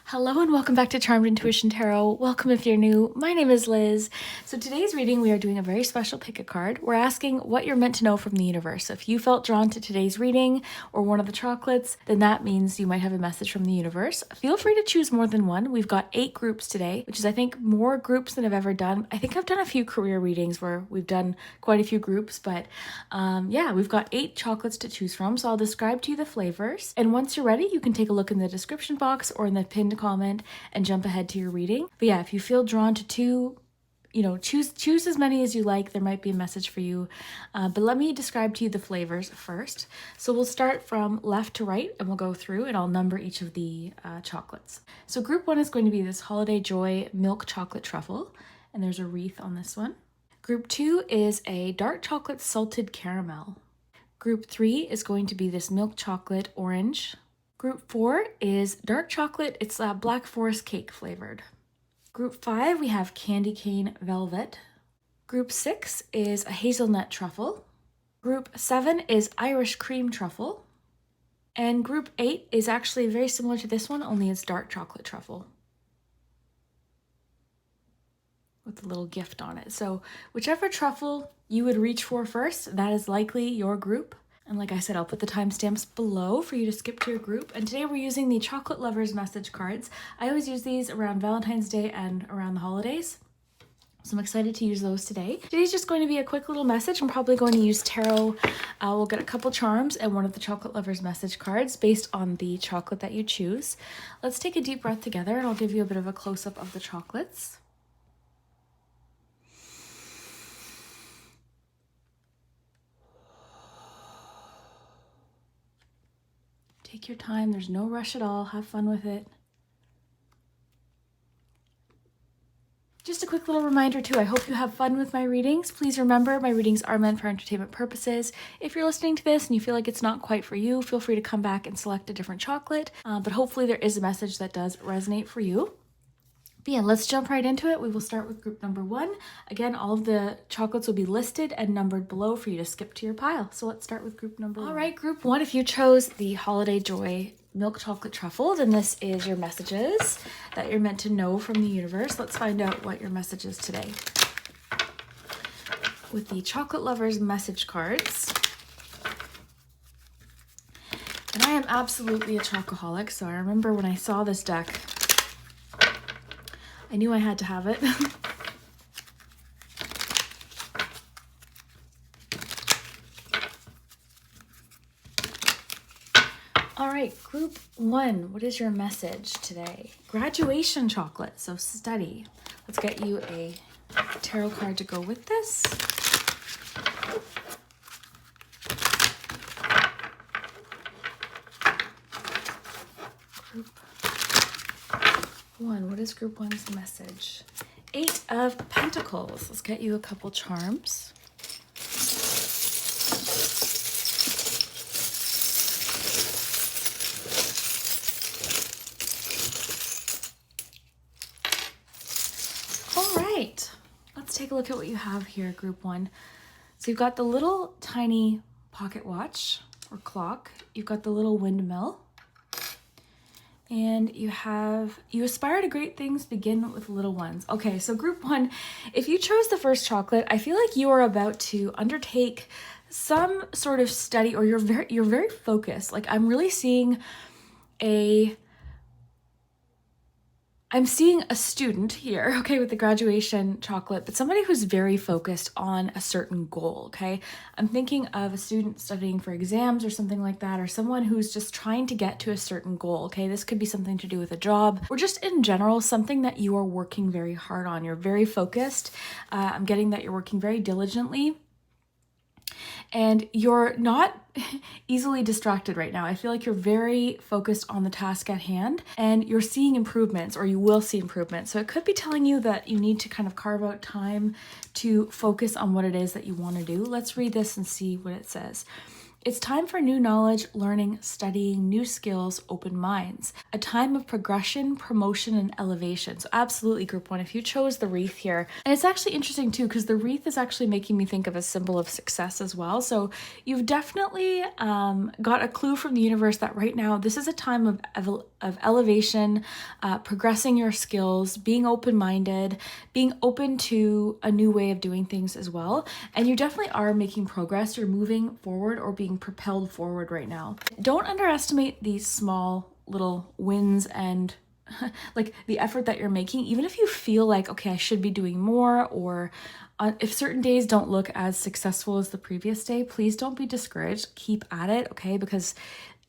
Hello and welcome back to Charmed Intuition Tarot. Welcome if you're new. My name is Liz. So today's reading, we are doing a very special pick a card. We're asking what you're meant to know from the universe. If you felt drawn to today's reading or one of the chocolates, then that means you might have a message from the universe. Feel free to choose more than one. We've got 8 groups today, which is I think more groups than I've ever done. I think I've done a few career readings where we've done quite a few groups, but yeah, we've got 8 chocolates to choose from. So I'll describe to you the flavors. And once you're ready, you can take a look in the description box or in the pinned comment and jump ahead to your reading. But yeah, if you feel drawn to 2, choose as many as you like. There might be a message for you. But let me describe to you the flavors first. So we'll start from left to right and we'll go through and I'll number each of the chocolates. So group 1 is going to be this Holiday Joy Milk Chocolate Truffle. And there's a wreath on this one. Group 2 is a Dark Chocolate Salted Caramel. Group 3 is going to be this Milk Chocolate Orange. Group 4 is dark chocolate. It's Black Forest cake flavored. Group 5, we have Candy Cane Velvet. Group 6 is a Hazelnut Truffle. Group 7 is Irish Cream Truffle. And Group 8 is actually very similar to this one, only it's Dark Chocolate Truffle with a little gift on it. So whichever truffle you would reach for first, that is likely your group. And like I said, I'll put the timestamps below for you to skip to your group. And today we're using the Chocolate Lovers message cards. I always use these around Valentine's Day and around the holidays. So I'm excited to use those today. Today's just going to be a quick little message. I'm probably going to use tarot. We'll get a couple charms and one of the Chocolate Lovers message cards based on the chocolate that you choose. Let's take a deep breath together and I'll give you a bit of a close-up of the chocolates. Take your time, there's no rush at all, have fun with it. Just a quick little reminder too, I hope you have fun with my readings. Please remember, my readings are meant for entertainment purposes. If you're listening to this and you feel like it's not quite for you, feel free to come back and select a different chocolate. But hopefully there is a message that does resonate for you. But yeah, let's jump right into it. We will start with group number 1. Again, all of the chocolates will be listed and numbered below for you to skip to your pile. So let's start with group number 1. All right, group 1, if you chose the Holiday Joy Milk Chocolate Truffle, then this is your messages that you're meant to know from the universe. Let's find out what your message is today. With the Chocolate Lovers message cards. And I am absolutely a chocoholic, so I remember when I saw this deck, I knew I had to have it. All right, group 1, what is your message today? Graduation chocolate, so study. Let's get you a tarot card to go with this. Group 1, what is group 1's message? 8 of Pentacles. Let's get you a couple charms. All right, let's take a look at what you have here, group 1. So you've got the little tiny pocket watch or clock. You've got the little windmill. And you aspire to great things, begin with little ones. Okay, so group 1, if you chose the first chocolate, I feel like you are about to undertake some sort of study, or you're very focused. Like I'm really seeing I'm seeing a student here, okay, with the graduation chocolate, but somebody who's very focused on a certain goal, okay? I'm thinking of a student studying for exams or something like that, or someone who's just trying to get to a certain goal, okay? This could be something to do with a job, or just in general, something that you are working very hard on. You're very focused. I'm getting that you're working very diligently. And you're not easily distracted right now. I feel like you're very focused on the task at hand and you're seeing improvements, or you will see improvements. So it could be telling you that you need to kind of carve out time to focus on what it is that you want to do. Let's read this and see what it says. It's time for new knowledge, learning, studying, new skills, open minds. A time of progression, promotion, and elevation. So absolutely, group 1, if you chose the wreath here. And it's actually interesting too, because the wreath is actually making me think of a symbol of success as well. So you've definitely got a clue from the universe that right now, this is a time of elevation, progressing your skills, being open-minded, being open to a new way of doing things as well. And you definitely are making progress. You're moving forward or being propelled forward right now. Don't underestimate these small little wins and like the effort that you're making. Even if you feel like, okay, I should be doing more, or if certain days don't look as successful as the previous day, please don't be discouraged. Keep at it, okay? Because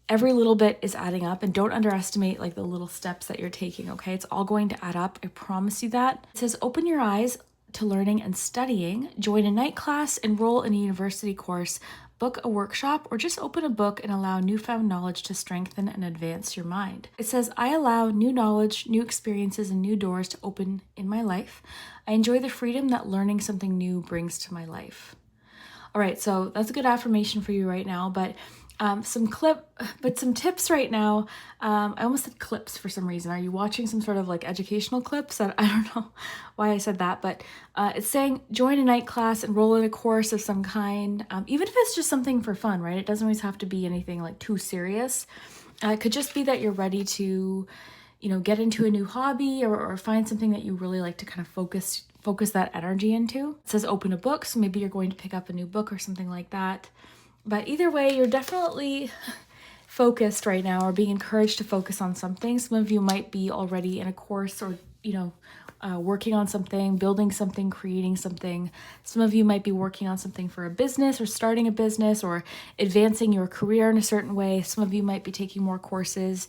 every little bit is adding up, and don't underestimate like the little steps that you're taking, okay? It's all going to add up. I promise you that. It says, open your eyes to learning and studying, join a night class, enroll in a university course, book a workshop, or just open a book and allow newfound knowledge to strengthen and advance your mind. It says, I allow new knowledge, new experiences, and new doors to open in my life. I enjoy the freedom that learning something new brings to my life. All right, so that's a good affirmation for you right now, but some tips right now. I almost said clips for some reason. Are you watching some sort of like educational clips? I don't know why I said that, but it's saying join a night class, enroll in a course of some kind, even if it's just something for fun, right? It doesn't always have to be anything like too serious. It could just be that you're ready to, get into a new hobby or find something that you really like to kind of focus that energy into. It says open a book, so maybe you're going to pick up a new book or something like that. But either way, you're definitely focused right now, or being encouraged to focus on something. Some of you might be already in a course, or, working on something, building something, creating something. Some of you might be working on something for a business, or starting a business, or advancing your career in a certain way. Some of you might be taking more courses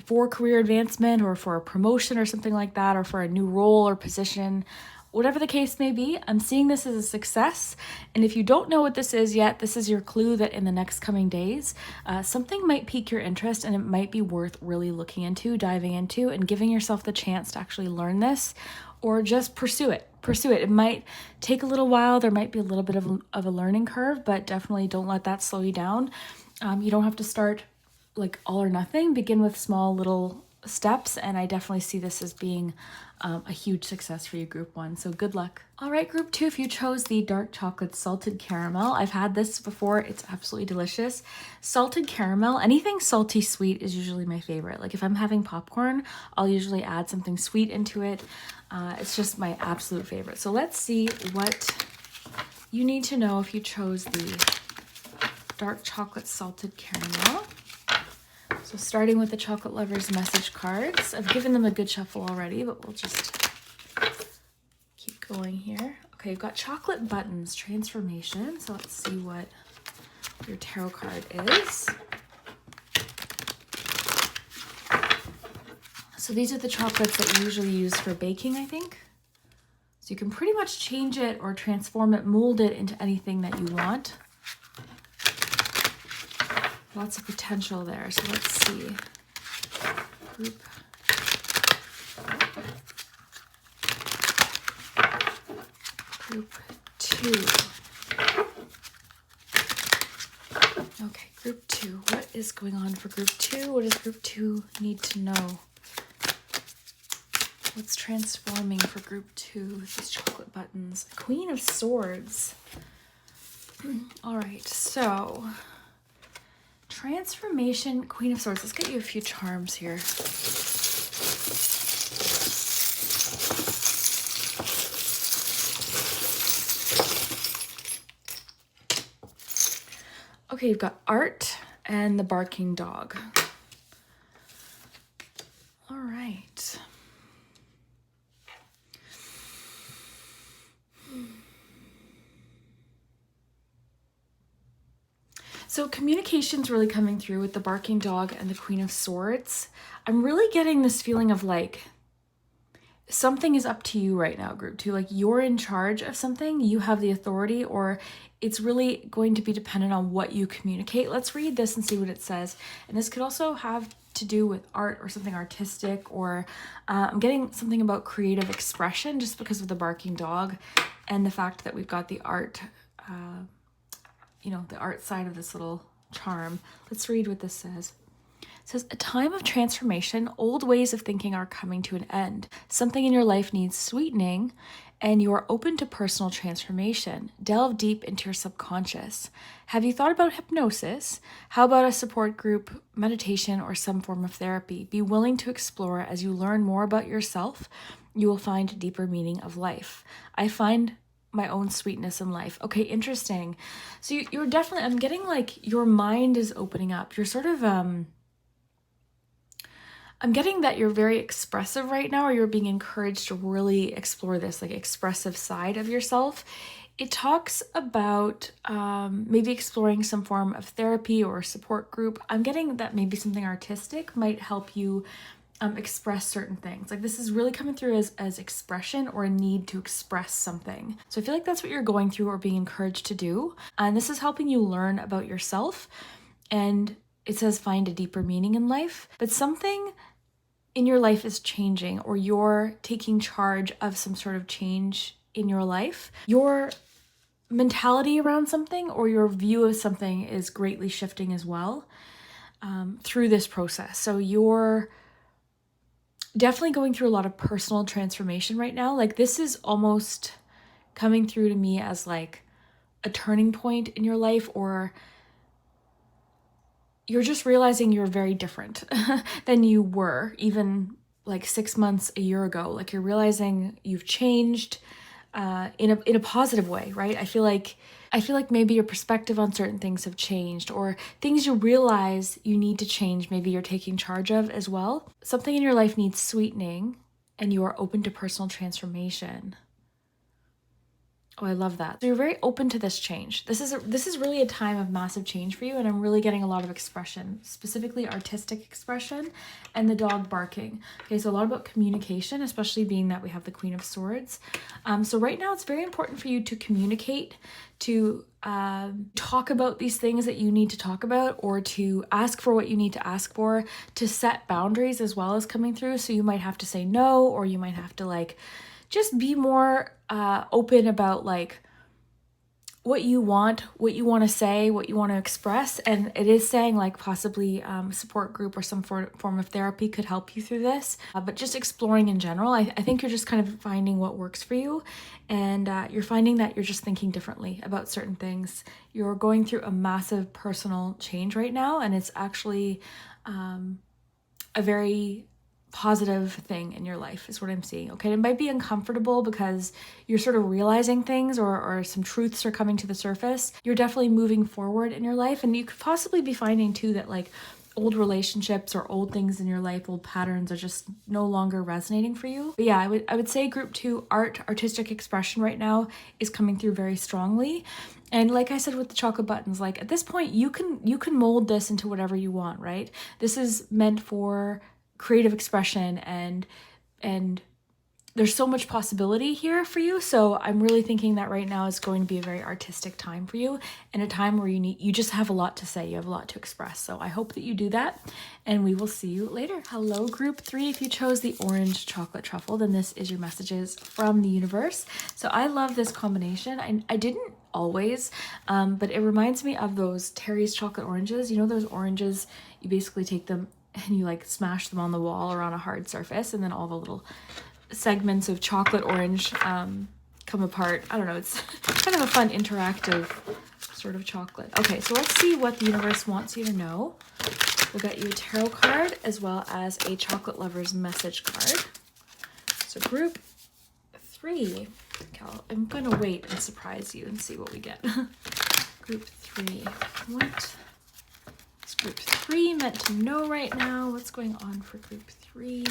for career advancement, or for a promotion or something like that, or for a new role or position. Whatever the case may be, I'm seeing this as a success. And if you don't know what this is yet, this is your clue that in the next coming days, something might pique your interest, and it might be worth really looking into, diving into, and giving yourself the chance to actually learn this, or just pursue it. It might take a little while. There might be a little bit of a learning curve, but definitely don't let that slow you down. You don't have to start like all or nothing. Begin with small little steps, and I definitely see this as being a huge success for you, group 1. So good luck. All right, group 2, if you chose the dark chocolate salted caramel, I've had this before. It's absolutely delicious. Salted caramel, anything salty sweet is usually my favorite. Like if I'm having popcorn, I'll usually add something sweet into it. It's just my absolute favorite. So let's see what you need to know if you chose the dark chocolate salted caramel. So starting with the Chocolate Lovers message cards. I've given them a good shuffle already, but we'll just keep going here. Okay, you've got chocolate buttons, transformation. So let's see what your tarot card is. So these are the chocolates that you usually use for baking, I think. So you can pretty much change it or transform it, mold it into anything that you want. Lots of potential there. So let's see. Group 2. Okay, group 2. What is going on for group 2? What does group 2 need to know? What's transforming for group 2 with these chocolate buttons? Queen of Swords. All right, so transformation, Queen of Swords. Let's get you a few charms here. Okay, you've got art and the barking dog. All right. So communication's really coming through with the barking dog and the Queen of Swords. I'm really getting this feeling of like something is up to you right now, group 2. Like you're in charge of something, you have the authority, or it's really going to be dependent on what you communicate. Let's read this and see what it says. And this could also have to do with art or something artistic, or I'm getting something about creative expression just because of the barking dog and the fact that we've got the art the art side of this little charm. Let's read what this says. It says, a time of transformation, old ways of thinking are coming to an end. Something in your life needs sweetening, and you are open to personal transformation. Delve deep into your subconscious. Have you thought about hypnosis? How about a support group, meditation, or some form of therapy? Be willing to explore. As you learn more about yourself, you will find a deeper meaning of life. I find my own sweetness in life. Okay, interesting. So you're definitely, I'm getting like your mind is opening up. You're sort of, I'm getting that you're very expressive right now, or you're being encouraged to really explore this like expressive side of yourself. It talks about maybe exploring some form of therapy or support group. I'm getting that maybe something artistic might help you express certain things. Like this is really coming through as expression or a need to express something. So I feel like that's what you're going through or being encouraged to do. And this is helping you learn about yourself. And it says find a deeper meaning in life, but something in your life is changing, or you're taking charge of some sort of change in your life. Your mentality around something or your view of something is greatly shifting as well through this process. So you're definitely going through a lot of personal transformation right now. Like this is almost coming through to me as like a turning point in your life, or you're just realizing you're very different than you were even like 6 months, a year ago. Like you're realizing you've changed in a positive way, right? I feel like maybe your perspective on certain things have changed, or things you realize you need to change, maybe you're taking charge of as well. Something in your life needs sweetening, and you are open to personal transformation. Oh, I love that. So you're very open to this change. This is really a time of massive change for you, and I'm really getting a lot of expression, specifically artistic expression, and the dog barking. Okay, so a lot about communication, especially being that we have the Queen of Swords. So right now it's very important for you to communicate, to talk about these things that you need to talk about, or to ask for what you need to ask for, to set boundaries as well as coming through. So you might have to say no, or you might have to like just be more open about like what you want to say, what you want to express. And it is saying like possibly support group or some form of therapy could help you through this. But just exploring in general, I think you're just kind of finding what works for you. And you're finding that you're just thinking differently about certain things. You're going through a massive personal change right now. And it's actually a very positive thing in your life is what I'm seeing. Okay, it might be uncomfortable because you're sort of realizing things, or some truths are coming to the surface. You're definitely moving forward in your life, and you could possibly be finding too that like old relationships or old things in your life, old patterns are just no longer resonating for you. But yeah, I would say group 2, artistic expression right now is coming through very strongly. And like I said with the chocolate buttons, like at this point you can mold this into whatever you want, right? This is meant for creative expression, and there's so much possibility here for you. So I'm really thinking that right now is going to be a very artistic time for you, and a time where you just have a lot to say, you have a lot to express. So I hope that you do that, and we will see you later. Hello, group 3. If you chose the orange chocolate truffle, then this is your messages from the universe. So I love this combination. I didn't always, but it reminds me of those Terry's chocolate oranges. You know those oranges, you basically take them and you like smash them on the wall or on a hard surface, and then all the little segments of chocolate orange come apart. I don't know, it's kind of a fun interactive sort of chocolate. Okay, so let's see what the universe wants you to know. We'll get you a tarot card as well as a chocolate lover's message card. So group 3. Okay, I'm gonna wait and surprise you and see what we get. Group 3. What is group 3 meant to know right now? What's going on for group 3?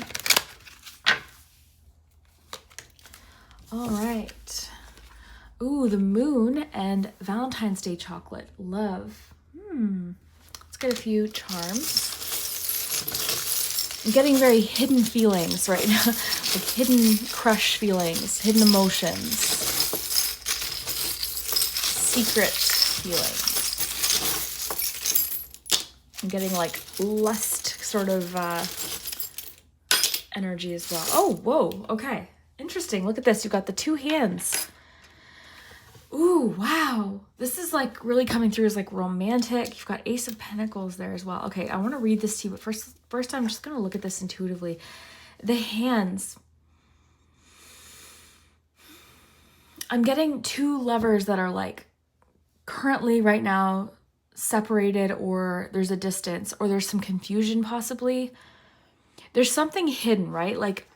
All right. Ooh, the moon and Valentine's Day chocolate. Love. Let's get a few charms. I'm getting very hidden feelings right now. Like hidden crush feelings, hidden emotions, secret feelings. I'm getting like lust sort of energy as well. Oh, whoa, okay. Interesting. Look at this. You've got the 2 hands. Ooh, wow. This is like really coming through as like romantic. You've got Ace of Pentacles there as well. Okay, I want to read this to you, but first I'm just going to look at this intuitively. The hands. I'm getting two lovers that are like currently right now separated, or there's a distance, or there's some confusion possibly. There's something hidden, right? Like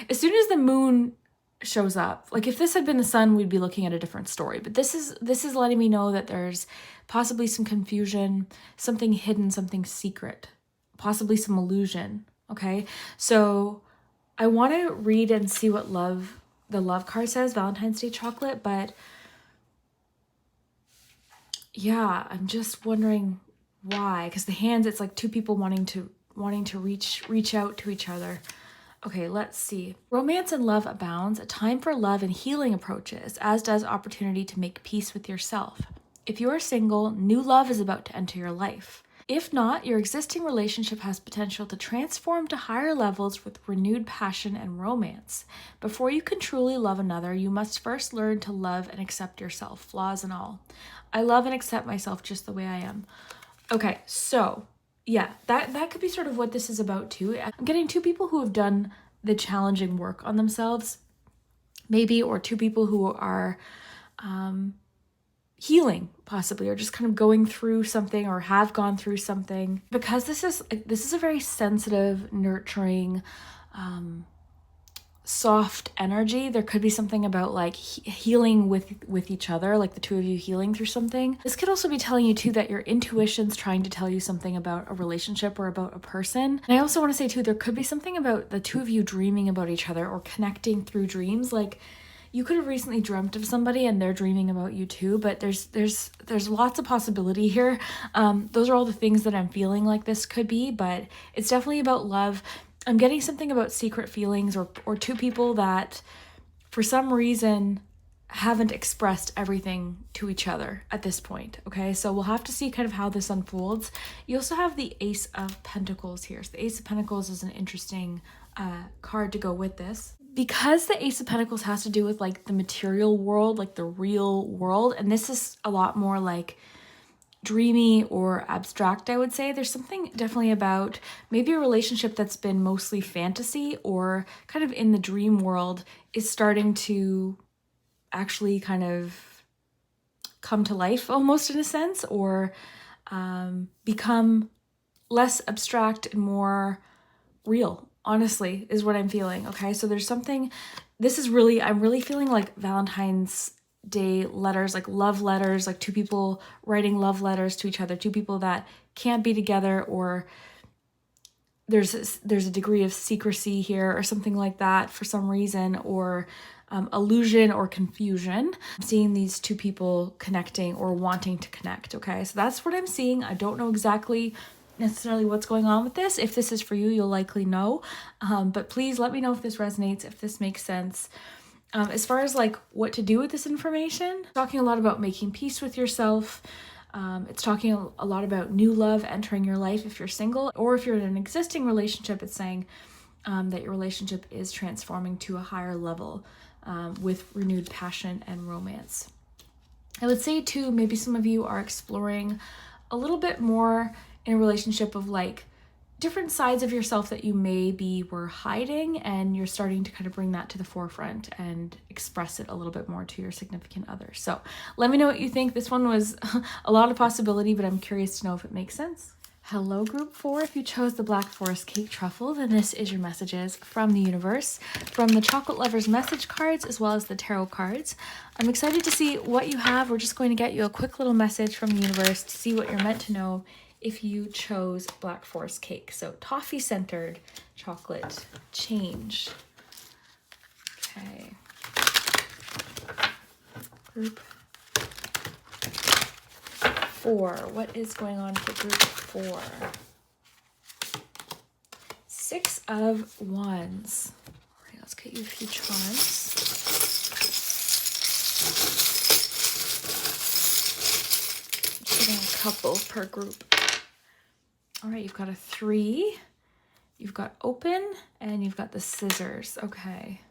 as soon as the moon shows up, like if this had been the sun, we'd be looking at a different story. But this is letting me know that there's possibly some confusion, something hidden, something secret, possibly some illusion. Okay, so I want to read and see what the love card says, Valentine's Day chocolate. But yeah, I'm just wondering why, because the hands, it's like two people wanting to reach out to each other. Okay, let's see. Romance and love abounds, a time for love and healing approaches, as does opportunity to make peace with yourself. If you are single, new love is about to enter your life. If not, your existing relationship has potential to transform to higher levels with renewed passion and romance. Before you can truly love another, you must first learn to love and accept yourself, flaws and all. I love and accept myself just the way I am. Okay, so yeah, that could be sort of what this is about too. I'm getting two people who have done the challenging work on themselves, maybe, or two people who are healing possibly, or just kind of going through something or have gone through something. Because this is a very sensitive, nurturing, soft energy. There could be something about like healing with each other, like the two of you healing through something. This could also be telling you too that your intuition's trying to tell you something about a relationship or about a person. And I also want to say too, there could be something about the two of you dreaming about each other or connecting through dreams. Like you could have recently dreamt of somebody and they're dreaming about you too, but there's lots of possibility here. Those are all the things that I'm feeling like this could be, but it's definitely about love. I'm getting something about secret feelings, or two people that for some reason haven't expressed everything to each other at this point. Okay, so we'll have to see kind of how this unfolds. You also have the Ace of Pentacles here. So the Ace of Pentacles is an interesting card to go with this. Because the Ace of Pentacles has to do with like the material world, like the real world, and this is a lot more like dreamy or abstract, I would say. There's something definitely about maybe a relationship that's been mostly fantasy or kind of in the dream world is starting to actually kind of come to life almost in a sense, or become less abstract and more real, honestly, is what I'm feeling. Okay, so there's something, I'm really feeling like Valentine's Day letters, like love letters, like two people writing love letters to each other, two people that can't be together, or there's a degree of secrecy here or something like that for some reason, or illusion or confusion. I'm seeing these two people connecting or wanting to connect. Okay, so that's what I'm seeing. I don't know exactly necessarily what's going on with this. If this is for you, you'll likely know, but please let me know if this resonates, if this makes sense. As far as like what to do with this information, talking a lot about making peace with yourself. It's talking a lot about new love entering your life if you're single, or if you're in an existing relationship, it's saying that your relationship is transforming to a higher level with renewed passion and romance. I would say too, maybe some of you are exploring a little bit more in a relationship of like different sides of yourself that you maybe were hiding, and you're starting to kind of bring that to the forefront and express it a little bit more to your significant other. So let me know what you think. This one was a lot of possibility, but I'm curious to know if it makes sense. Hello, group 4. If you chose the Black Forest Cake Truffle, then this is your messages from the universe, from the Chocolate Lovers message cards as well as the tarot cards. I'm excited to see what you have. We're just going to get you a quick little message from the universe to see what you're meant to know if you chose Black Forest Cake. So toffee centered chocolate change. Okay. Group 4. What is going on for group 4? 6 of Wands. All right, let's get you a few charms. Just getting a couple per group. All right, you've got a 3, you've got open, and you've got the scissors. Okay.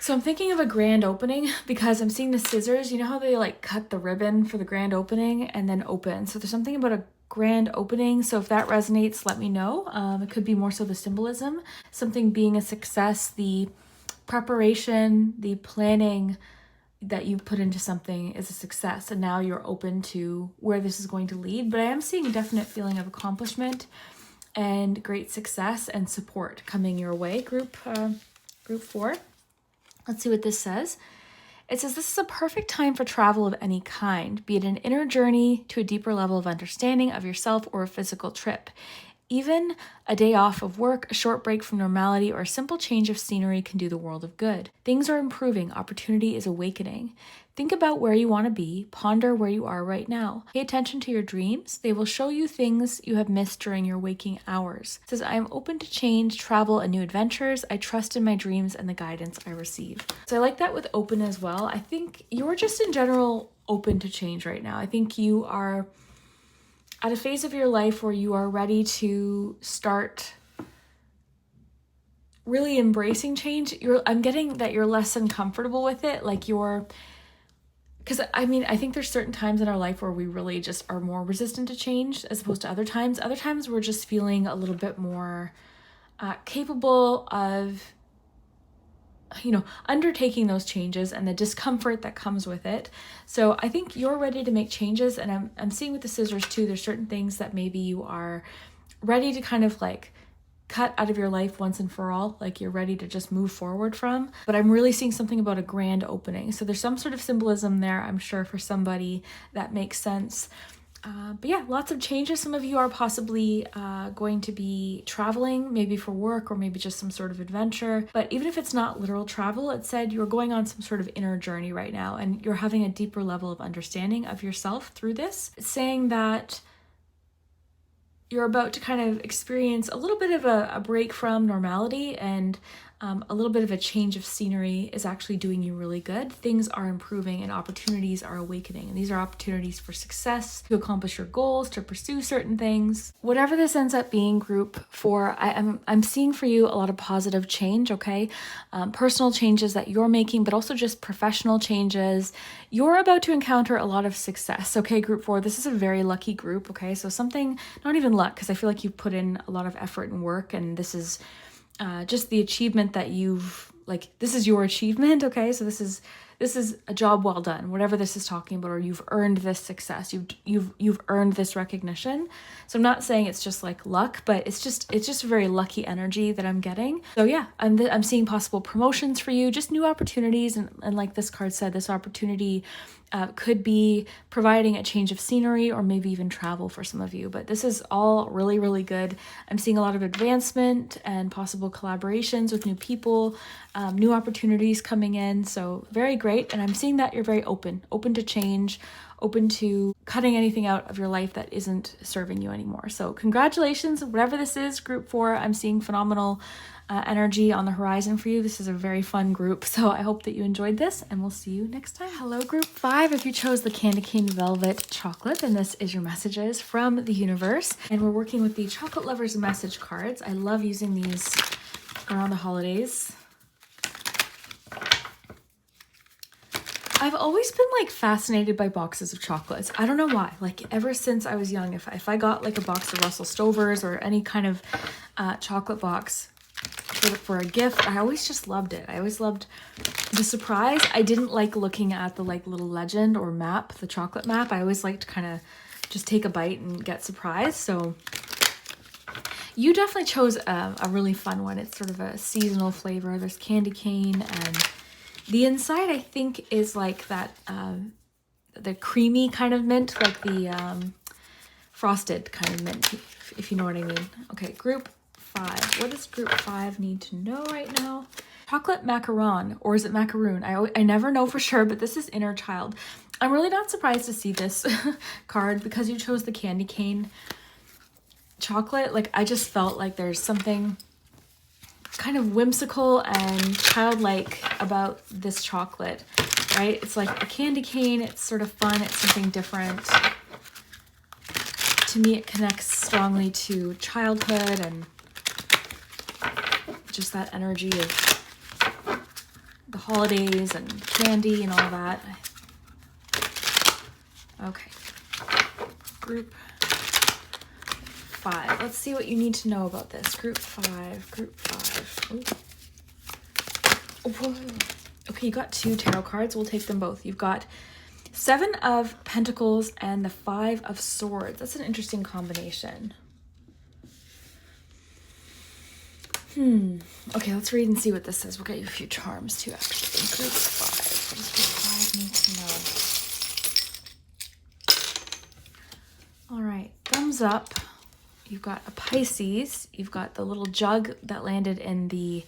So I'm thinking of a grand opening because I'm seeing the scissors. You know how they like cut the ribbon for the grand opening and then open. So there's something about a grand opening. So if that resonates, let me know. It could be more so the symbolism, something being a success, the preparation, the planning that you put into something is a success. And now you're open to where this is going to lead. But I am seeing a definite feeling of accomplishment and great success and support coming your way, group 4. Let's see what this says. It says, this is a perfect time for travel of any kind, be it an inner journey to a deeper level of understanding of yourself or a physical trip. Even a day off of work, a short break from normality, or a simple change of scenery can do the world of good. Things are improving. Opportunity is awakening. Think about where you want to be. Ponder where you are right now. Pay attention to your dreams. They will show you things you have missed during your waking hours. It says, I am open to change, travel, and new adventures. I trust in my dreams and the guidance I receive. So I like that with open as well. I think you're just in general open to change right now. I think you are at a phase of your life where you are ready to start really embracing change. I'm getting that you're less uncomfortable with it. Like because I mean, I think there's certain times in our life where we really just are more resistant to change as opposed to other times. Other times we're just feeling a little bit more capable of, undertaking those changes and the discomfort that comes with it. So I think you're ready to make changes. And I'm seeing with the scissors too, there's certain things that maybe you are ready to kind of like cut out of your life once and for all, like you're ready to just move forward from. But I'm really seeing something about a grand opening. So there's some sort of symbolism there, I'm sure, for somebody that makes sense. But yeah, lots of changes. Some of you are possibly going to be traveling, maybe for work or maybe just some sort of adventure. But even if it's not literal travel, it said you're going on some sort of inner journey right now and you're having a deeper level of understanding of yourself through this. It's saying that you're about to kind of experience a little bit of a break from normality, and a little bit of a change of scenery is actually doing you really good. Things are improving and opportunities are awakening. And these are opportunities for success, to accomplish your goals, to pursue certain things. Whatever this ends up being, group 4, I'm seeing for you a lot of positive change, okay? Personal changes that you're making, but also just professional changes. You're about to encounter a lot of success, okay, group 4? This is a very lucky group, okay? So something, not even luck, because I feel like you've put in a lot of effort and work, and this is just the achievement that this is your achievement, okay? So this is a job well done, whatever this is talking about, or you've earned this success, you've earned this recognition. So I'm not saying it's just like luck, but it's just a very lucky energy that I'm getting. So yeah, I'm seeing possible promotions for you, just new opportunities, and like this card said, this opportunity could be providing a change of scenery or maybe even travel for some of you. But this is all really, really good. I'm seeing a lot of advancement and possible collaborations with new people, new opportunities coming in. So very great. And I'm seeing that you're very open to change, open to cutting anything out of your life that isn't serving you anymore. So congratulations, whatever this is, group 4. I'm seeing phenomenal energy on the horizon for you. This is a very fun group, so I hope that you enjoyed this, and we'll see you next time. Hello, group 5. If you chose the Candy Cane Velvet Chocolate, then this is your messages from the universe, and we're working with the Chocolate Lovers message cards. I love using these around the holidays. I've always been like fascinated by boxes of chocolates. I don't know why. Like ever since I was young, if I got like a box of Russell Stovers or any kind of chocolate box for a gift, I always just loved it. I always loved the surprise. I didn't like looking at the like little legend or map, the chocolate map. I always liked to kind of just take a bite and get surprised. So you definitely chose a really fun one. It's sort of a seasonal flavor. There's candy cane, and the inside I think is like that the creamy kind of mint, like the frosted kind of mint, if you know what I mean. Okay, group 5. What does group 5 need to know right now? Chocolate macaron, or is it macaroon? I never know for sure, but this is inner child. I'm really not surprised to see this card because you chose the candy cane chocolate. Like I just felt like there's something kind of whimsical and childlike about this chocolate, right? It's like a candy cane. It's sort of fun. It's something different. To me, it connects strongly to childhood and just that energy of the holidays and candy and all that. Okay. Group 5. Let's see what you need to know about this. Group 5. Group 5. Ooh. Whoa. Okay, you got 2 tarot cards. We'll take them both. You've got 7 of Pentacles and the 5 of Swords. That's an interesting combination. Okay, let's read and see what this says. We'll get you a few charms too, actually. Group 5. What does Group 5 need to know? All right, thumbs up. You've got a Pisces. You've got the little jug that landed in the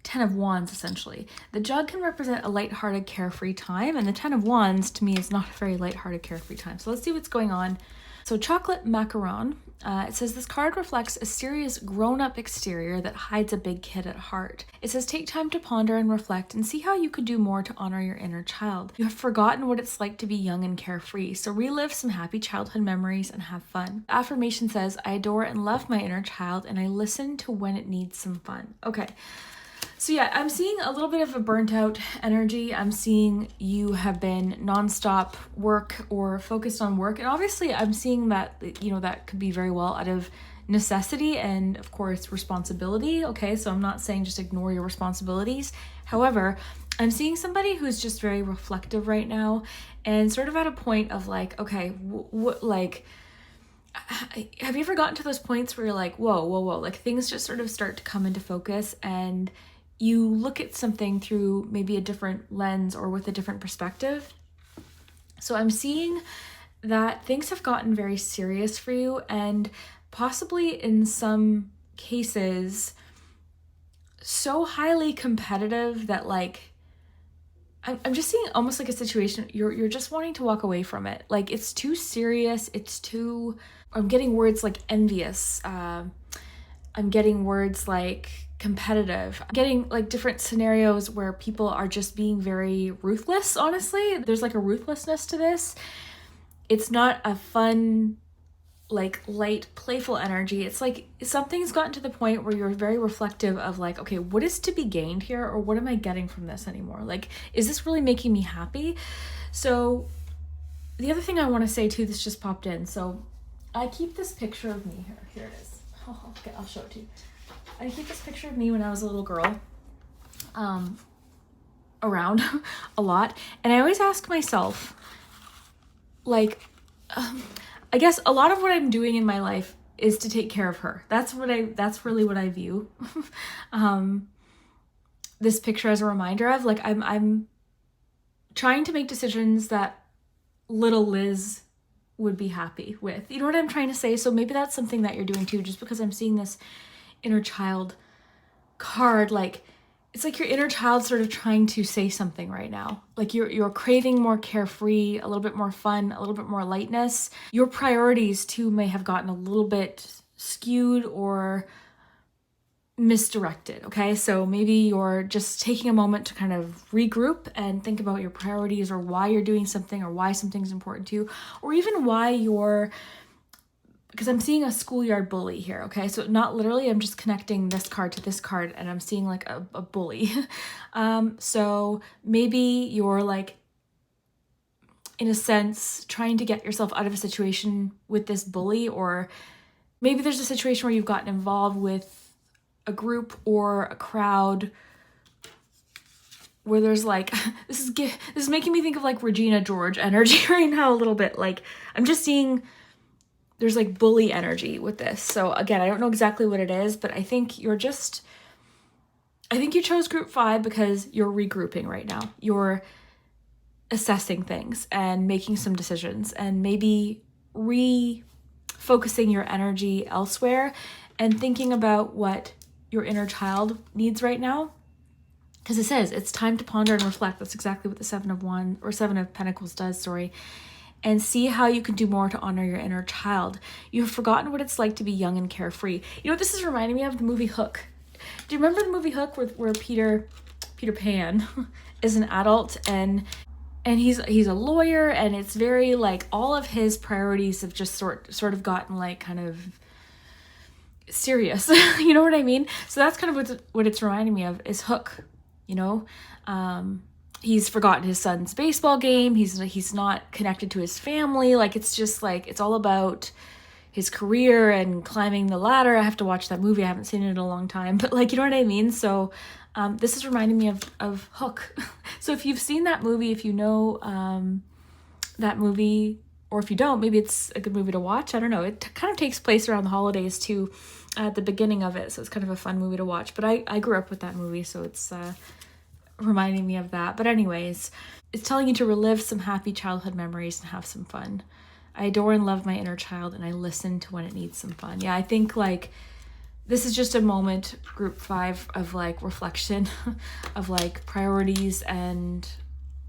10 of Wands, essentially. The jug can represent a lighthearted, carefree time, and the 10 of Wands, to me, is not a very lighthearted, carefree time. So let's see what's going on. So chocolate macaron, it says this card reflects a serious grown-up exterior that hides a big kid at heart. It says take time to ponder and reflect and see how you could do more to honor your inner child. You have forgotten what it's like to be young and carefree, so relive some happy childhood memories and have fun. The affirmation says, I adore and love my inner child and I listen to when it needs some fun. Okay. So yeah, I'm seeing a little bit of a burnt out energy. I'm seeing you have been nonstop work or focused on work. And obviously I'm seeing that, you know, that could be very well out of necessity and of course responsibility. Okay, so I'm not saying just ignore your responsibilities. However, I'm seeing somebody who's just very reflective right now and sort of at a point of like, okay, what like, have you ever gotten to those points where you're like, whoa, like things just sort of start to come into focus and you look at something through maybe a different lens or with a different perspective. So I'm seeing that things have gotten very serious for you and possibly in some cases so highly competitive that like, I'm just seeing almost like a situation, you're just wanting to walk away from it. Like it's too serious, it's too, I'm getting words like envious, I'm getting words like competitive. I'm getting like different scenarios where people are just being very ruthless, honestly. There's like a ruthlessness to this. It's not a fun, like light, playful energy. It's like something's gotten to the point where you're very reflective of like, okay, what is to be gained here? Or what am I getting from this anymore? Like, is this really making me happy? So the other thing I want to say too, this just popped in. So I keep this picture of me here. Here it is. Oh, okay, I'll show it to you. I keep this picture of me when I was a little girl around a lot. And I always ask myself, like, I guess a lot of what I'm doing in my life is to take care of her. That's really what I view this picture as a reminder of. Like, I'm trying to make decisions that little Liz would be happy with. You know what I'm trying to say? So maybe that's something that you're doing too, just because I'm seeing this inner child card. Like it's like your inner child sort of trying to say something right now. Like you're craving more carefree, a little bit more fun, a little bit more lightness. Your priorities too may have gotten a little bit skewed or misdirected. Okay, so maybe you're just taking a moment to kind of regroup and think about your priorities or why you're doing something or why something's important to you, or even why you're, because I'm seeing a schoolyard bully here, okay? So not literally, I'm just connecting this card to this card and I'm seeing like a bully. So maybe you're like, in a sense, trying to get yourself out of a situation with this bully, or maybe there's a situation where you've gotten involved with a group or a crowd where there's like, this is making me think of like Regina George energy right now a little bit. Like I'm just seeing there's like bully energy with this. So again, I don't know exactly what it is, but I think you chose group 5 because you're regrouping right now. You're assessing things and making some decisions and maybe refocusing your energy elsewhere and thinking about what your inner child needs right now. Because it says it's time to ponder and reflect. That's exactly what the 7 of Pentacles does, and see how you can do more to honor your inner child. You have forgotten what it's like to be young and carefree. You know what this is reminding me of? The movie Hook. Do you remember the movie Hook where Peter Pan is an adult and he's a lawyer, and it's very like all of his priorities have just sort of gotten like kind of serious. You know what I mean? So that's kind of what it's reminding me of is Hook. you know? He's forgotten his son's baseball game. He's not connected to his family. Like, it's just like, it's all about his career and climbing the ladder. I have to watch that movie. I haven't seen it in a long time, but like, you know what I mean? So this is reminding me of Hook. So if you've seen that movie, if you know that movie, or if you don't, maybe it's a good movie to watch. I don't know. It kind of takes place around the holidays too, at the beginning of it. So it's kind of a fun movie to watch. But I grew up with that movie, so it's reminding me of that. But anyways, it's telling you to relive some happy childhood memories and have some fun. I adore and love my inner child, and I listen to when it needs some fun. Yeah, I think like this is just a moment, group 5, of like reflection of like priorities and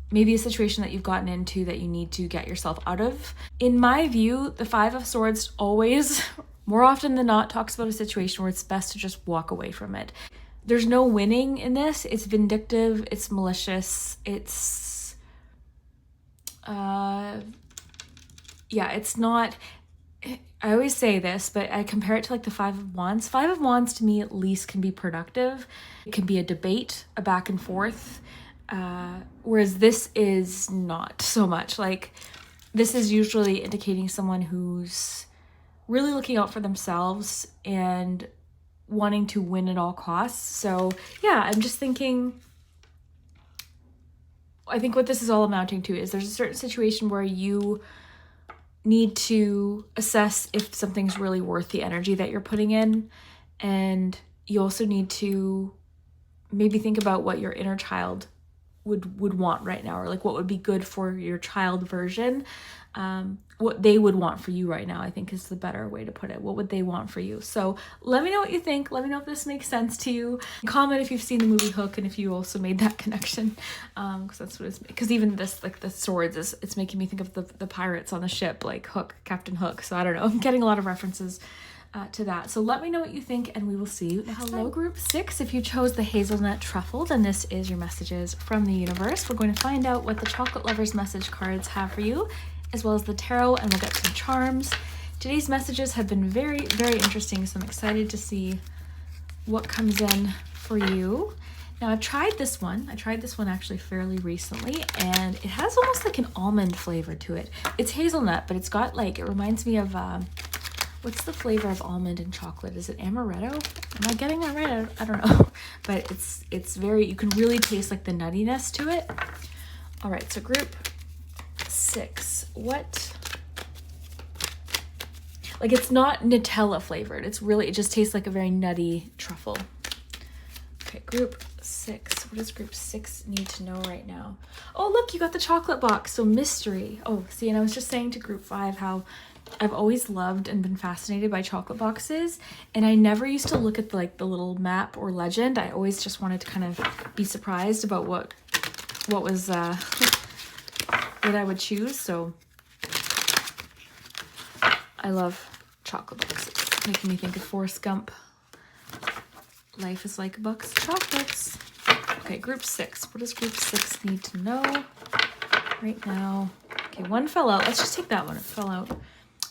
maybe a situation that you've gotten into that you need to get yourself out of. In my view, the 5 of Swords always, more often than not, talks about a situation where it's best to just walk away from it. There's no winning in this. It's vindictive, it's malicious, it's yeah, it's not, I always say this, but I compare it to like the 5 of Wands. 5 of Wands to me at least can be productive. It can be a debate, a back and forth, whereas this is not so much. Like, this is usually indicating someone who's really looking out for themselves and wanting to win at all costs. So yeah, I'm just thinking, I think what this is all amounting to is there's a certain situation where you need to assess if something's really worth the energy that you're putting in. And you also need to maybe think about what your inner child would want right now, or like what would be good for your child version. What they would want for you right now, I think, is the better way to put it. What would they want for you? So let me know what you think. Let me know if this makes sense to you. Comment if you've seen the movie Hook and if you also made that connection, because that's what it's, because even this, like the swords, it's making me think of the pirates on the ship, like Hook, Captain Hook. So I don't know, I'm getting a lot of references to that. So let me know what you think, and we will see you next time. Hello, group 6. If you chose the Hazelnut Truffle, then this is your messages from the universe. We're going to find out what the Chocolate Lovers message cards have for you, as well as the tarot, and we'll get some charms. Today's messages have been very, very interesting, so I'm excited to see what comes in for you. Now, I've tried this one. I tried this one actually fairly recently, and it has almost like an almond flavor to it. It's hazelnut, but it's got like, it reminds me of, what's the flavor of almond and chocolate? Is it amaretto? Am I getting that right? I don't know. But it's very, you can really taste like the nuttiness to it. All right, so group 6. What? Like, it's not Nutella flavored. It's really, it just tastes like a very nutty truffle. Okay, group 6. What does group 6 need to know right now? Oh, look, you got the chocolate box. So mystery. Oh, see, and I was just saying to group 5 how I've always loved and been fascinated by chocolate boxes, and I never used to look at the little map or legend. I always just wanted to kind of be surprised about what was what I would choose. So I love chocolate boxes, making me think of Forrest Gump. Life is like a box of chocolates. Okay, group 6. What does group 6 need to know right now? Okay, one fell out. Let's just take that one. It fell out.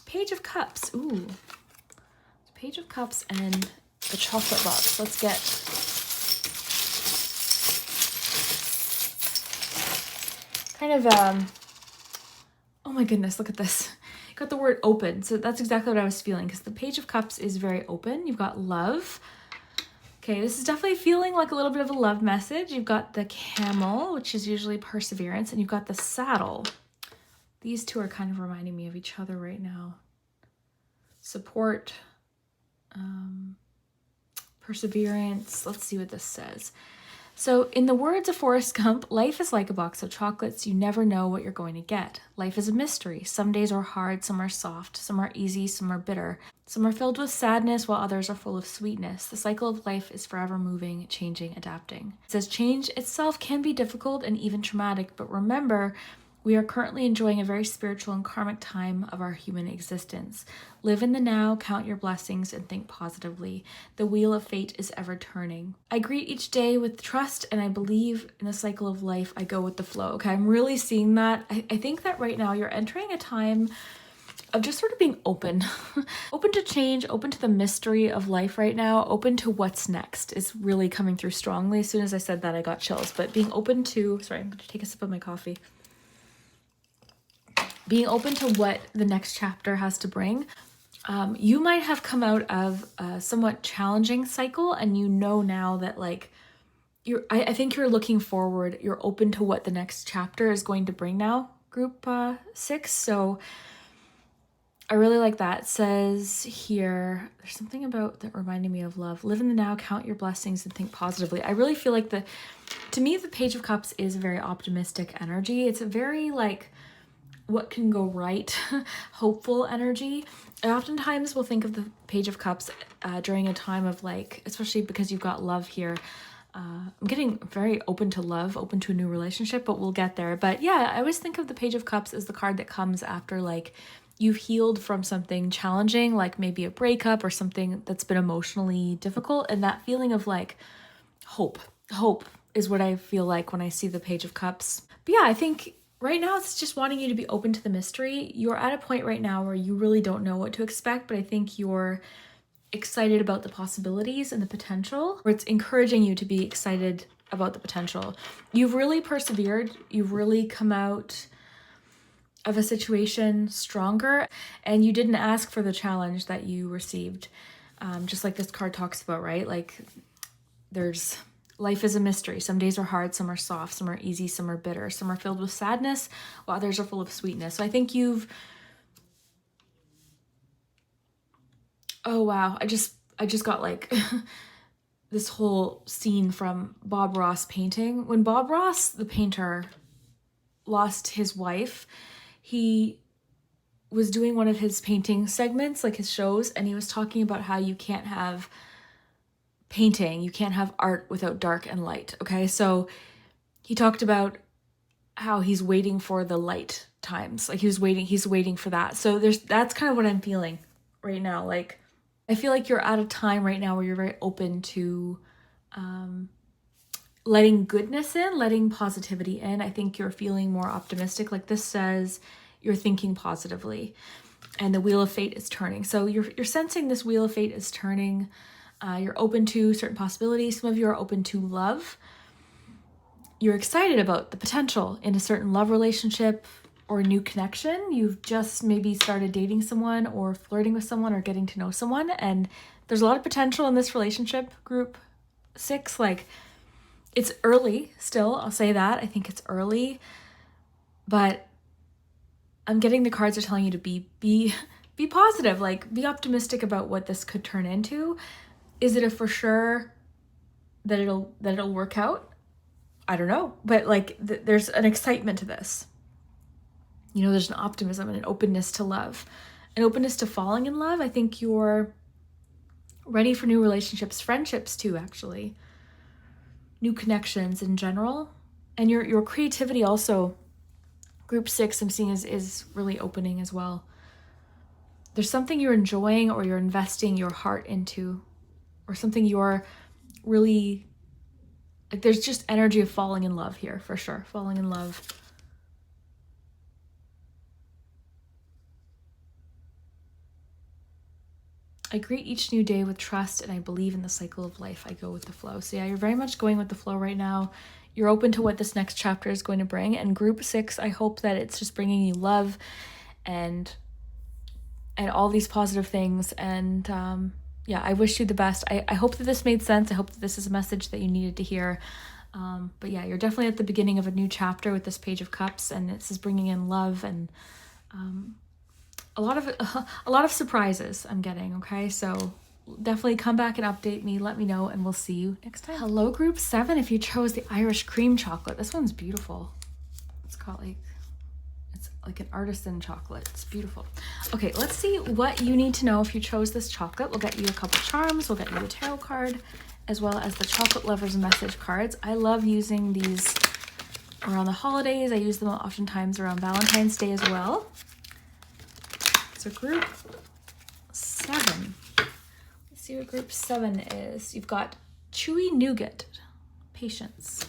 Page of Cups. Ooh. Page of Cups and the chocolate box. Let's get kind of, oh my goodness, look at this. You got the word open. So that's exactly what I was feeling, because the Page of Cups is very open. You've got love. Okay, this is definitely feeling like a little bit of a love message. You've got the Camel, which is usually perseverance, and you've got the Saddle. These two are kind of reminding me of each other right now. Support, perseverance. Let's see what this says. So in the words of Forrest Gump, life is like a box of chocolates. You never know what you're going to get. Life is a mystery. Some days are hard, some are soft, some are easy, some are bitter. Some are filled with sadness while others are full of sweetness. The cycle of life is forever moving, changing, adapting. It says change itself can be difficult and even traumatic, but remember, we are currently enjoying a very spiritual and karmic time of our human existence. Live in the now, count your blessings, and think positively. The wheel of fate is ever turning. I greet each day with trust, and I believe in the cycle of life. I go with the flow. Okay, I'm really seeing that. I think that right now you're entering a time of just sort of being open, open to change, open to the mystery of life right now, open to what's next is really coming through strongly. As soon as I said that, I got chills, but being open to, sorry, I'm going to take a sip of my coffee. Being open to what the next chapter has to bring. You might have come out of a somewhat challenging cycle, and you know now that like, I think you're looking forward, you're open to what the next chapter is going to bring now, group 6. So I really like that. It says here, there's something about that reminding me of love. Live in the now, count your blessings, and think positively. I really feel like to me, the Page of Cups is a very optimistic energy. It's a very like, what can go right, hopeful energy. I oftentimes will think of the Page of Cups during a time of like, especially because you've got love here. I'm getting very open to love, open to a new relationship, but we'll get there. But yeah, I always think of the Page of Cups as the card that comes after like you've healed from something challenging, like maybe a breakup or something that's been emotionally difficult. And that feeling of like hope is what I feel like when I see the Page of Cups. But yeah, I think right now it's just wanting you to be open to the mystery. You're at a point right now where you really don't know what to expect, but I think you're excited about the possibilities and the potential, or it's encouraging you to be excited about the potential. You've really persevered. You've really come out of a situation stronger, and you didn't ask for the challenge that you received. Just like this card talks about, right? Like life is a mystery. Some days are hard, some are soft, some are easy, some are bitter, some are filled with sadness, while others are full of sweetness. So I think oh wow, I just got like this whole scene from Bob Ross painting. When Bob Ross, the painter, lost his wife, he was doing one of his painting segments, like his shows, and he was talking about how you can't have painting, you can't have art without dark and light. Okay, so he talked about how he's waiting for the light times, like he's waiting for that. So that's kind of what I'm feeling right now. Like I feel like you're at a time right now where you're very open to letting goodness in, letting positivity in. I think you're feeling more optimistic. Like this says you're thinking positively and the wheel of fate is turning. So you're sensing this wheel of fate is turning. You're open to certain possibilities. Some of you are open to love. You're excited about the potential in a certain love relationship or a new connection. You've just maybe started dating someone or flirting with someone or getting to know someone. And there's a lot of potential in this relationship, group 6. Like it's early still, I'll say that. I think it's early, but I'm getting the cards are telling you to be positive, like be optimistic about what this could turn into. Is it a for sure that it'll work out? I don't know, but like there's an excitement to this. You know, there's an optimism and an openness to love, an openness to falling in love. I think you're ready for new relationships, friendships too, actually, new connections in general, and your creativity also. Group 6 I'm seeing is really opening as well. There's something you're enjoying or you're investing your heart into, or something you're really like, there's just energy of falling in love here for sure. Falling in love. I greet each new day with trust and I believe in the cycle of life. I go with the flow. So yeah, you're very much going with the flow right now. You're open to what this next chapter is going to bring. And group 6, I hope that it's just bringing you love and all these positive things. And yeah, I wish you the best. I hope that this made sense. I hope that this is a message that you needed to hear. But yeah, you're definitely at the beginning of a new chapter with this Page of Cups, and this is bringing in love and a lot of surprises I'm getting. Okay, so definitely come back and update me, let me know, and we'll see you next time. Hello group 7, if you chose the Irish cream chocolate. This one's beautiful. It's like an artisan chocolate. It's beautiful. Okay, let's see what you need to know if you chose this chocolate. We'll get you a couple charms, we'll get you a tarot card, as well as the chocolate lovers message cards. I love using these around the holidays. I use them oftentimes around Valentine's Day as well. So group 7. Let's see what group 7 is. You've got chewy nougat, patience.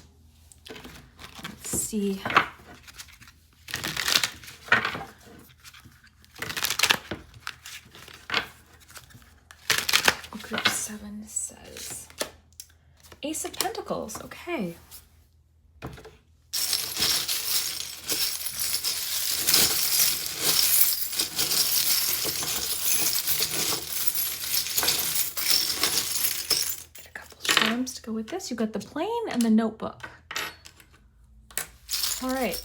Let's see. 7 says. Ace of Pentacles. Okay. Get a couple charms to go with this. You got the plane and the notebook. All right.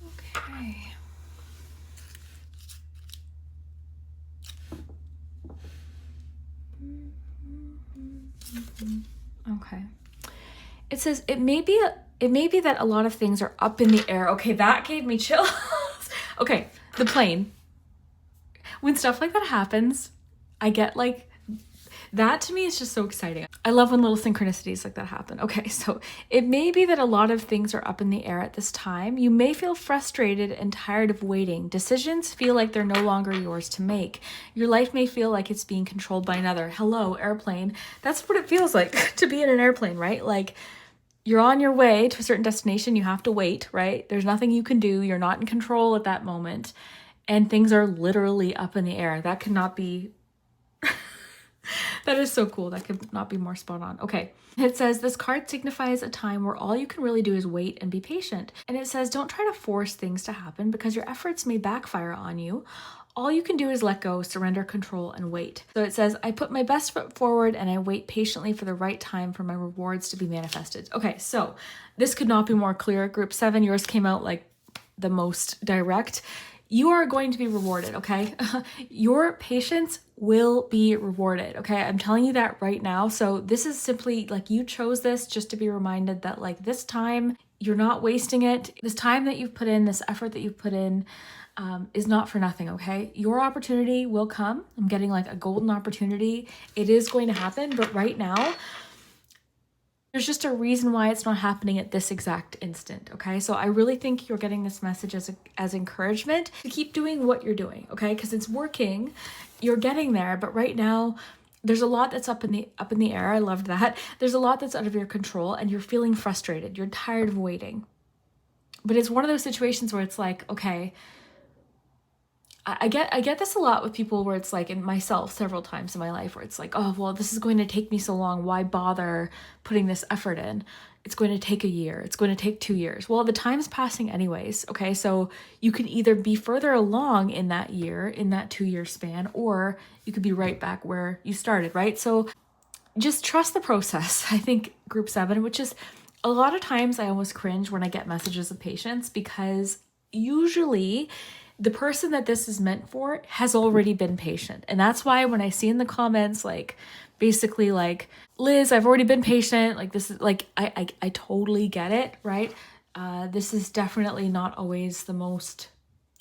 Okay. Okay. It says it may be that a lot of things are up in the air. Okay, that gave me chills. Okay, the plane. When stuff like that happens, I get like, that to me is just so exciting. I love when little synchronicities like that happen. Okay, so it may be that a lot of things are up in the air at this time. You may feel frustrated and tired of waiting. Decisions feel like they're no longer yours to make. Your life may feel like it's being controlled by another. Hello, airplane. That's what it feels like to be in an airplane, right? Like, you're on your way to a certain destination. You have to wait, right? There's nothing you can do. You're not in control at that moment. And things are literally up in the air. That cannot be... That is so cool. That could not be more spot on. Okay. It says this card signifies a time where all you can really do is wait and be patient. And it says don't try to force things to happen because your efforts may backfire on you. All you can do is let go, surrender control, and wait. So it says, I put my best foot forward and I wait patiently for the right time for my rewards to be manifested. Okay, so this could not be more clear. Group 7, yours came out like the most direct. You are going to be rewarded, okay? Your patience will be rewarded, okay? I'm telling you that right now. So this is simply like you chose this just to be reminded that like this time, you're not wasting it. This time that you've put in, this effort that you've put in is not for nothing, okay? Your opportunity will come. I'm getting like a golden opportunity. It is going to happen, but right now, there's just a reason why it's not happening at this exact instant, okay? So I really think you're getting this message as encouragement to keep doing what you're doing, okay? Because it's working, you're getting there, but right now there's a lot that's up in the air. I loved that. There's a lot that's out of your control and you're feeling frustrated. You're tired of waiting. But it's one of those situations where it's like, okay, I get this a lot with people where it's like, and myself several times in my life where it's like, oh, well, this is going to take me so long. Why bother putting this effort in? It's going to take a year. It's going to take 2 years. Well, the time's passing anyways. Okay. So you can either be further along in that year, in that 2-year span, or you could be right back where you started, right? So just trust the process. I think group 7, which is a lot of times I almost cringe when I get messages of patience because usually the person that this is meant for has already been patient. And that's why when I see in the comments, like, basically like, Liz, I've already been patient. Like, this is like, I totally get it, right? This is definitely not always the most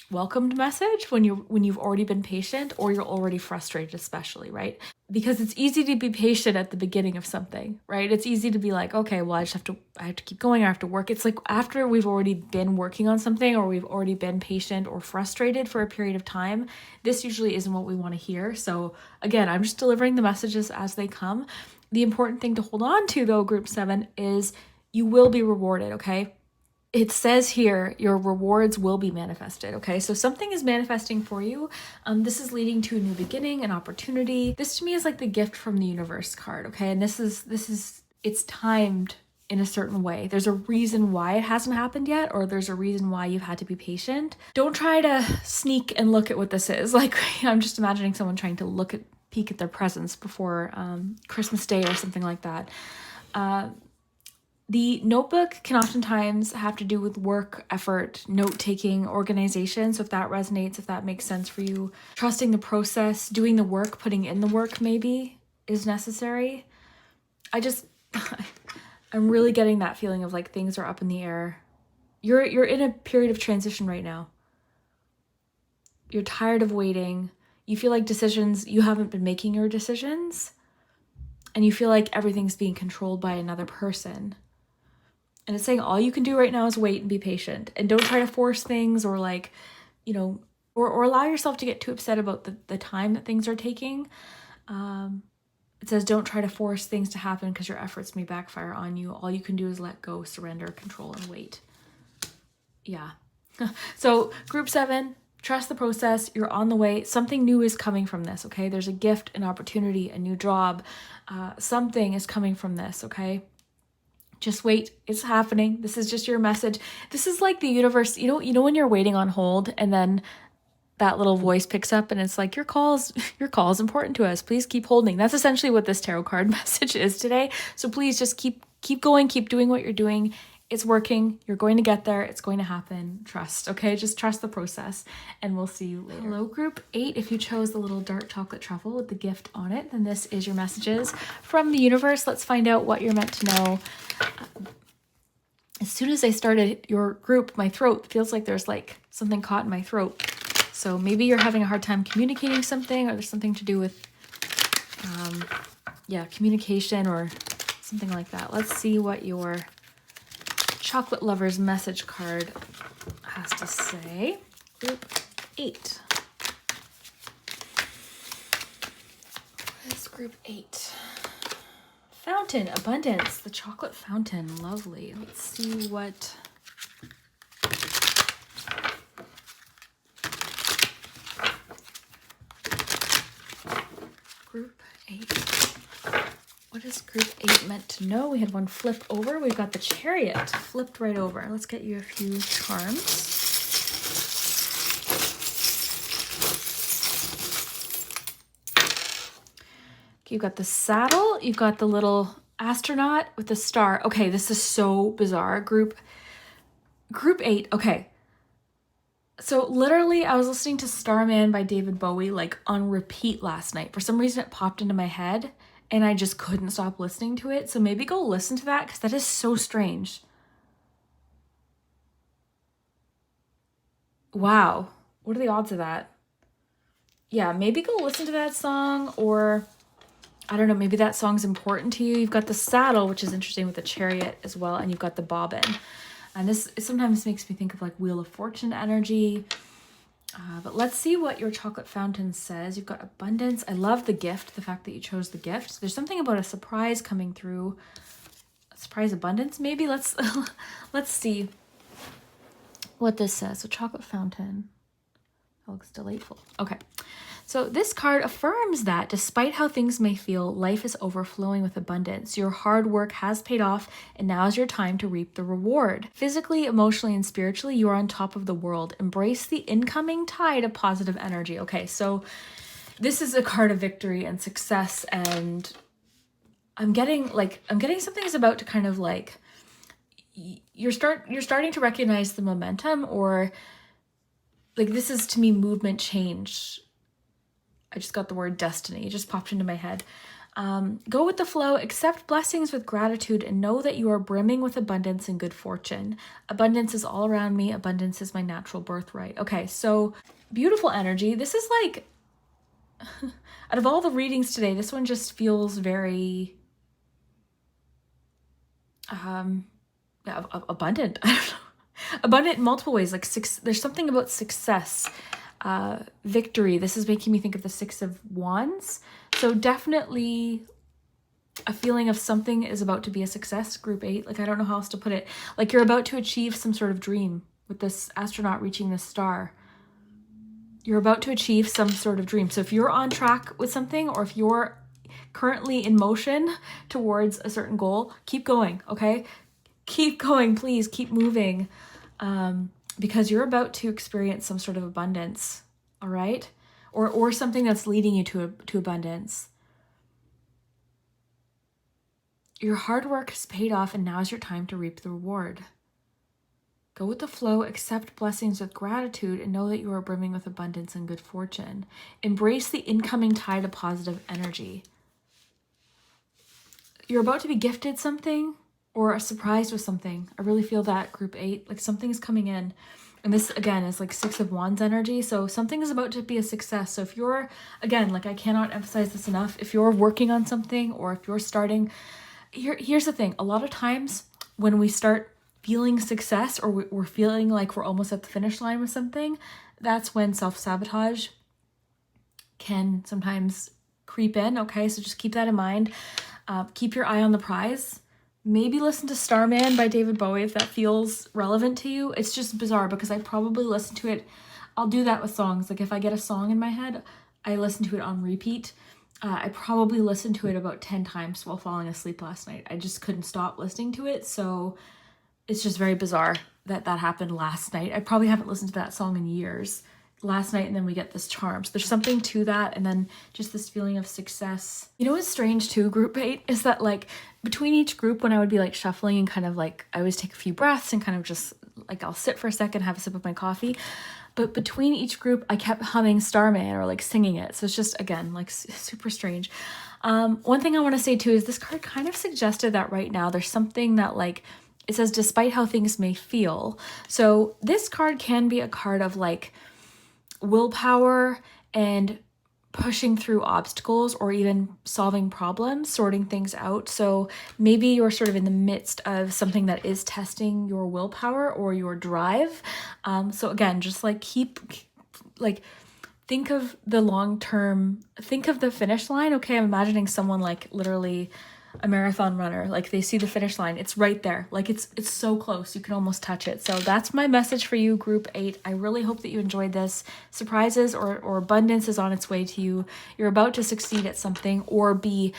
welcomed message when you've already been patient or you're already frustrated, especially, right? Because it's easy to be patient at the beginning of something, right? It's easy to be like, okay, well, I have to keep going. I have to work. It's like after we've already been working on something or we've already been patient or frustrated for a period of time, this usually isn't what we want to hear. So again, I'm just delivering the messages as they come. The important thing to hold on to though, group 7, is you will be rewarded, okay? It says here, your rewards will be manifested, okay? So something is manifesting for you. This is leading to a new beginning, an opportunity. This to me is like the gift from the universe card, okay? And it's timed in a certain way. There's a reason why it hasn't happened yet, or there's a reason why you've had to be patient. Don't try to sneak and look at what this is. Like, I'm just imagining someone trying to peek at their presents before Christmas Day or something like that. The notebook can oftentimes have to do with work, effort, note-taking, organization. So if that resonates, if that makes sense for you, trusting the process, doing the work, putting in the work maybe is necessary. I'm really getting that feeling of like things are up in the air. You're in a period of transition right now. You're tired of waiting. You feel like you haven't been making your decisions. And you feel like everything's being controlled by another person. And it's saying all you can do right now is wait and be patient. And don't try to force things or like, or allow yourself to get too upset about the time that things are taking. It says don't try to force things to happen because your efforts may backfire on you. All you can do is let go, surrender, control, and wait. Yeah. So group 7, Trust the process. You're on the way. Something new is coming from this, okay? There's a gift, an opportunity, a new job. Something is coming from this, okay? Just wait. It's happening. This is just your message. This is like the universe. You know when you're waiting on hold and then that little voice picks up and it's like, your call is important to us. Please keep holding. That's essentially what this tarot card message is today. So please just keep going, keep doing what you're doing. It's working. You're going to get there. It's going to happen. Trust, okay? Just trust the process and we'll see you later. Hello, group 8. If you chose the little dark chocolate truffle with the gift on it, then this is your messages from the universe. Let's find out what you're meant to know. As soon as I started your group, my throat feels like there's like something caught in my throat. So maybe you're having a hard time communicating something, or there's something to do with, communication or something like that. Let's see what your chocolate lover's message card has to say. Group 8. What is group 8? Fountain, abundance, the chocolate fountain, lovely. Let's see what... Group 8. What is group 8 meant to know? We had one flip over. We've got the chariot flipped right over. Let's get you a few charms. You've got the saddle. You've got the little astronaut with the star. Okay, this is so bizarre. Group 8. Okay. So literally I was listening to Starman by David Bowie like on repeat last night. For some reason it popped into my head and I just couldn't stop listening to it. So maybe go listen to that because that is so strange. Wow. What are the odds of that? Yeah, maybe go listen to that song, or I don't know, maybe that song's important to you. You've got the saddle, which is interesting with the chariot as well, and you've got the bobbin. And this sometimes makes me think of like Wheel of Fortune energy. But let's see what your chocolate fountain says. You've got abundance. I love the gift, the fact that you chose the gift. There's something about a surprise coming through. A surprise abundance, maybe? Let's see what this says. So chocolate fountain. That looks delightful. Okay. So this card affirms that despite how things may feel, life is overflowing with abundance. Your hard work has paid off, and now is your time to reap the reward. Physically, emotionally, and spiritually, you are on top of the world. Embrace the incoming tide of positive energy. Okay, so this is a card of victory and success, and I'm getting something is about to kind of like, you're starting to recognize the momentum, or like this is to me movement change. I just got the word destiny. It just popped into my head. Go with the flow, accept blessings with gratitude, and know that you are brimming with abundance and good fortune. Abundance is all around me. Abundance is my natural birthright. Okay, so beautiful energy. This is like, out of all the readings today, this one just feels very abundant. I don't know. Abundant in multiple ways. Like there's something about success. Victory. This is making me think of the 6 of Wands. So definitely a feeling of something is about to be a success, group 8. Like, I don't know how else to put it. Like you're about to achieve some sort of dream with this astronaut reaching the star. You're about to achieve some sort of dream. So if you're on track with something, or if you're currently in motion towards a certain goal, keep going, okay? Keep going, please. Keep moving. Because you're about to experience some sort of abundance, all right? Or something that's leading you to abundance. Your hard work has paid off, and now is your time to reap the reward. Go with the flow, accept blessings with gratitude, and know that you are brimming with abundance and good fortune. Embrace the incoming tide of positive energy. You're about to be gifted something, or surprised with something. I really feel that, group 8. Like something is coming in. And this, again, is like 6 of Wands energy. So something is about to be a success. So if you're, again, like I cannot emphasize this enough, if you're working on something, or if you're starting, here's the thing. A lot of times when we start feeling success, or we're feeling like we're almost at the finish line with something, that's when self-sabotage can sometimes creep in. Okay, so just keep that in mind. Keep your eye on the prize. Maybe listen to Starman by David Bowie if that feels relevant to you. It's just bizarre because I probably listened to it I'll do that with songs. Like if I get a song in my head, I listen to it on repeat. I probably listened to it about 10 times while falling asleep last night. I just couldn't stop listening to it. So it's just very bizarre that that happened last night. I probably haven't listened to that song in years. Last night, and then we get this charm. So there's something to that, and then just this feeling of success. You know what's strange too, group 8, is that like between each group, when I would be like shuffling and kind of like, I always take a few breaths and kind of just like, I'll sit for a second, have a sip of my coffee. But between each group, I kept humming Starman or like singing it. So it's just, again, like super strange. One thing I want to say too is this card kind of suggested that right now there's something that like, it says, despite how things may feel. So this card can be a card of like willpower and pushing through obstacles or even solving problems, sorting things out. So maybe you're sort of in the midst of something that is testing your willpower or your drive. So again, just like think of the long term, think of the finish line. Okay, I'm imagining someone like literally a marathon runner, like they see the finish line, it's right there, like it's so close, you can almost touch it. So that's my message for you, group 8. I really hope that you enjoyed this. Surprises or abundance is on its way to you. You're about to succeed at something or be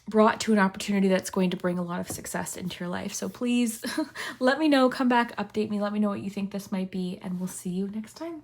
brought to an opportunity that's going to bring a lot of success into your life. So please let me know, come back, update me, let me know what you think this might be, and we'll see you next time.